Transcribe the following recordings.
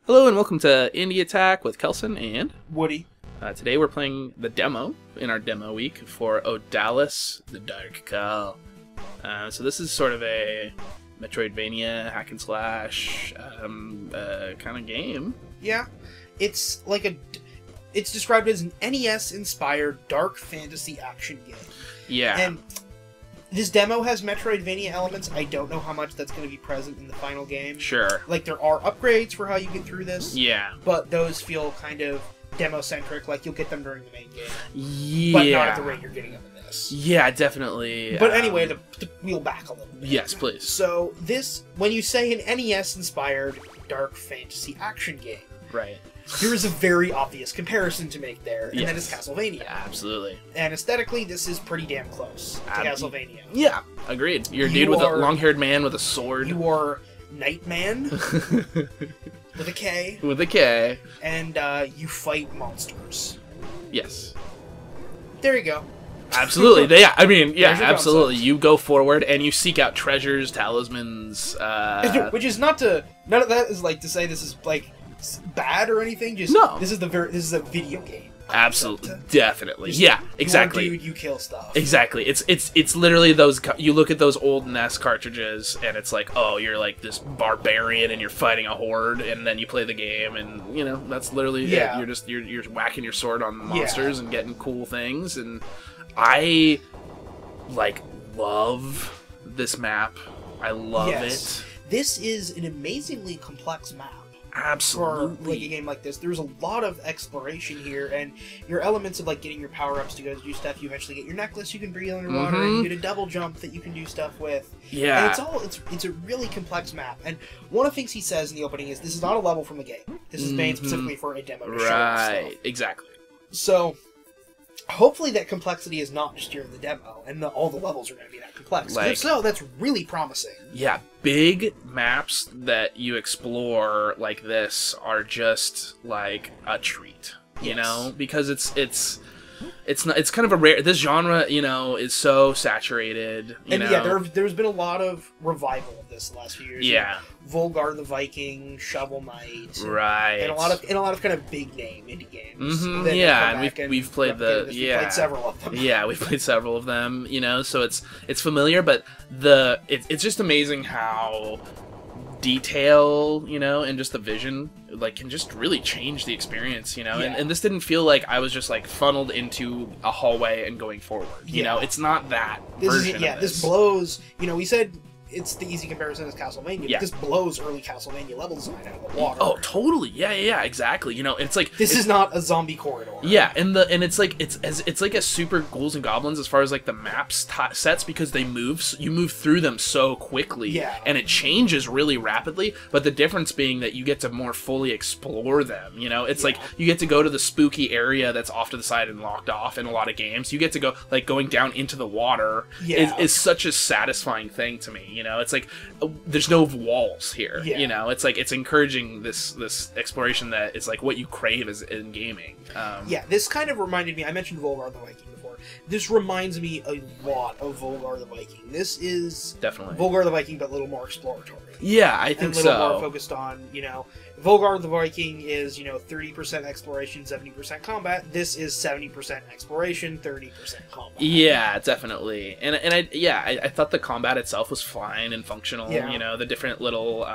Hello and welcome to Indie Attack with Kelson and Woody. Today we're playing the demo in our demo week for Odallus, the Dark Call. So this is sort of a Metroidvania hack and slash kind of game. Yeah, it's like it's described as an NES-inspired dark fantasy action game. Yeah. And this demo has Metroidvania elements. I don't know how much that's going to be present in the final game. Sure. Like, there are upgrades for how you get through this. Yeah. But those feel kind of demo-centric, like you'll get them during the main game. Yeah. But not at the rate you're getting them in this. Yeah, definitely. But anyway, to wheel back a little bit. Yes, please. So, this, when you say an NES-inspired dark fantasy action game, Right. there is a very obvious comparison to make there, and that is Castlevania. Absolutely. And aesthetically, this is pretty damn close to Castlevania. Yeah, agreed. You're a dude with a long-haired man with a sword. You are Nightman, with a K. With a K. And you fight monsters. Yes. There you go. Absolutely. Yeah, I mean, yeah, absolutely. Concept. You go forward and you seek out treasures, talismans. Which is none of that is like to say this is like bad or anything. Just no. This is a video game. Absolutely, definitely. Yeah, exactly. Dude, you kill stuff. Exactly. It's literally those. You look at those old NES cartridges, and it's like, oh, you're like this barbarian, and you're fighting a horde, and then you play the game, and you know that's literally it. You're whacking your sword on monsters and getting cool things, and I love this map. I love it. This is an amazingly complex map. Absolutely. For like a game like this, there's a lot of exploration here, and your elements of like getting your power-ups to go do stuff. You eventually get your necklace you can breathe underwater, and you get a double jump that you can do stuff with. Yeah. And it's a really complex map. And one of the things he says in the opening is this is not a level from the game. This is made specifically for a demo to show stuff. Exactly. So hopefully that complexity is not just during the demo, and all the levels are going to be that complex. If so, that's really promising. Yeah, big maps that you explore like this are just like a treat, you know, because it's kind of a rare. This genre, you know, is so saturated. You know? Yeah, there's been a lot of revival of this the last few years. Yeah, Volgar the Viking, Shovel Knight, right, and a lot of kind of big name indie games. Yeah, and we've played we've played several of them. Yeah, we've played several of them. You know, so it's familiar, but it's just amazing how detail, you know, and just the vision like can just really change the experience, you know. And this didn't feel like I was just like funneled into a hallway and going forward, you know. It's not that version of this. This blows, you know, we said it's the easy comparison is Castlevania, but this blows early Castlevania level design out of the water. Oh, totally. Yeah, exactly. You know, it's like this is not a zombie corridor. Yeah, and it's like it's like a super Ghouls and Goblins as far as like the maps sets, because they you move through them so quickly, and it changes really rapidly. But the difference being that you get to more fully explore them. You know, it's like you get to go to the spooky area that's off to the side and locked off in a lot of games. You get to go like going down into the water is such a satisfying thing to me. You know, it's like there's no walls here. You know, it's like it's encouraging this exploration that is like what you crave as in gaming. This kind of reminded me. I mentioned Volgar the Viking before. This reminds me a lot of Volgar the Viking. This is definitely Volgar the Viking, but a little more exploratory. Yeah, I think so. And a little more focused on, you know, Volgar the Viking is, you know, 30% exploration, 70% combat. This is 70% exploration, 30% combat. Yeah, definitely. And I thought the combat itself was fine and functional. You know, the different little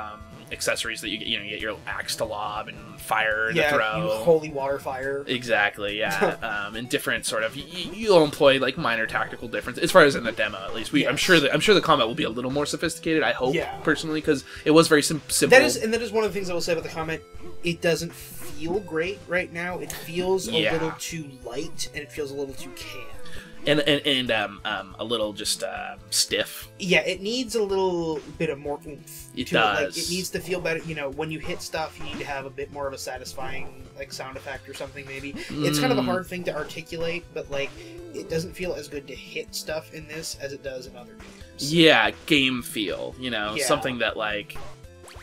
accessories that you get. You know, you get your axe to lob and fire to throw. You holy water fire. Exactly. Yeah. And different sort of you'll employ like minor tactical differences as far as in the demo at least. I'm sure the combat will be a little more sophisticated. I hope personally, because it was very simple. That is one of the things I will say about the combat. It doesn't feel great right now. It feels a little too light, and it feels a little too canned. And a little just stiff. Yeah, it needs a little bit of more oomph. It does. Like, it needs to feel better. You know, when you hit stuff, you need to have a bit more of a satisfying like sound effect or something. Maybe it's kind of a hard thing to articulate, but like it doesn't feel as good to hit stuff in this as it does in other games. Yeah, game feel. You know, something that like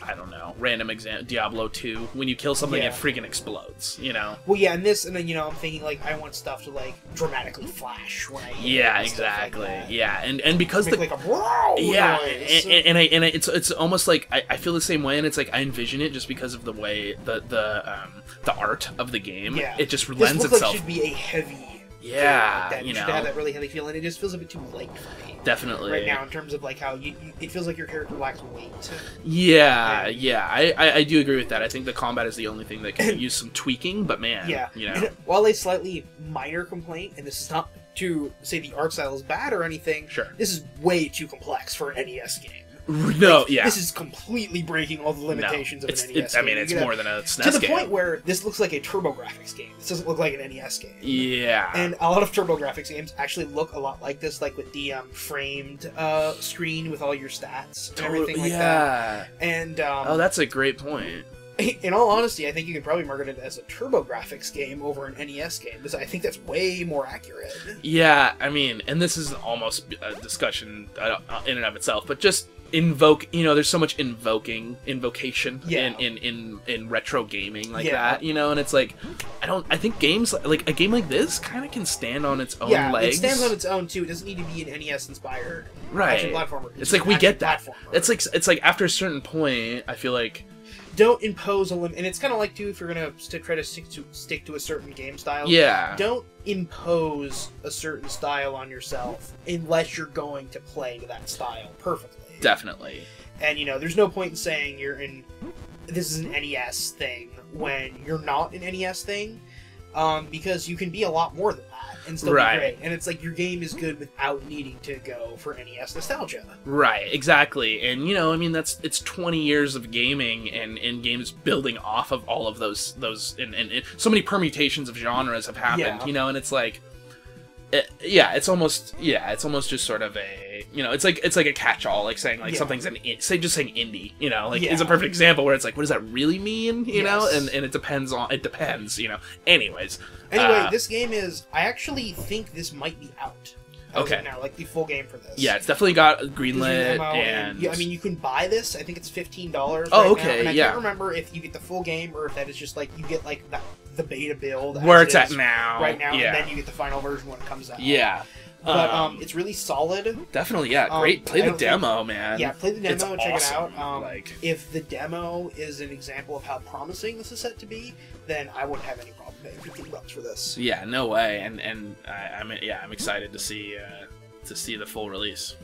I don't know, random example, Diablo 2, when you kill something, it freaking explodes, you know? Well, yeah, and this, and then, you know, I'm thinking, like, I want stuff to, like, dramatically flash when I Yeah, exactly. Like yeah, and because make, like, a whoa noise. and it's almost like, I feel the same way, and it's like, I envision it just because of the way, the art of the game. Yeah. It just this lends looks itself. Like should be a heavy... Yeah, that you know. should have that really heavy feel, and it just feels a bit too light for me. Definitely. Right now, in terms of like how it feels like your character lacks weight. Yeah, I do agree with that. I think the combat is the only thing that can use some tweaking, but man, you know. And while a slightly minor complaint, and this is not to say the art style is bad or anything, sure, this is way too complex for an NES game. No, like, this is completely breaking all the limitations of an NES game. I mean, it's more than a SNES game. To the game. point where this looks like a TurboGrafx game. This doesn't look like an NES game. Yeah. And a lot of TurboGrafx games actually look a lot like this, like with the framed screen with all your stats and everything like that. And oh, that's a great point. In all honesty, I think you could probably market it as a TurboGrafx game over an NES game, because I think that's way more accurate. Yeah, I mean, and this is almost a discussion in and of itself, but just there's so much invocation in retro gaming like that, you know, and it's like I think games like a game like this kind of can stand on its own legs. It stands on its own too. It doesn't need to be an NES inspired action platformer. It's like we get that. It's like after a certain point, I feel like don't impose a limit, and it's kind of like too if you're gonna try to stick to a certain game style. Yeah. Don't impose a certain style on yourself unless you're going to play to that style perfectly. Definitely. And, you know, there's no point in saying this is an NES thing when you're not an NES thing, because you can be a lot more than that and still be great. And it's like your game is good without needing to go for NES nostalgia. Right, exactly. And, you know, I mean, it's 20 years of gaming and games building off of all of those and so many permutations of genres have happened, you know, and it's like, it's almost just sort of a, you know, it's like a catch-all, like saying like something's just saying indie, you know, like is a perfect example where it's like, what does that really mean, you know, and it depends, you know. Anyway, this game I actually think this might be out. Okay. Now, like the full game for this. Yeah, it's definitely got greenlit, and I mean, you can buy this. I think it's $15. Oh, okay, now, and I can't remember if you get the full game or if that is just like you get like the beta build where it's at now, right now, and then you get the final version when it comes out. Yeah. But it's really solid. Definitely, great. Play the demo, man. Yeah, play the demo and check it out. Like, if the demo is an example of how promising this is set to be, then I wouldn't have any problem paying $15 for this. Yeah, no way. And I'm excited to see the full release.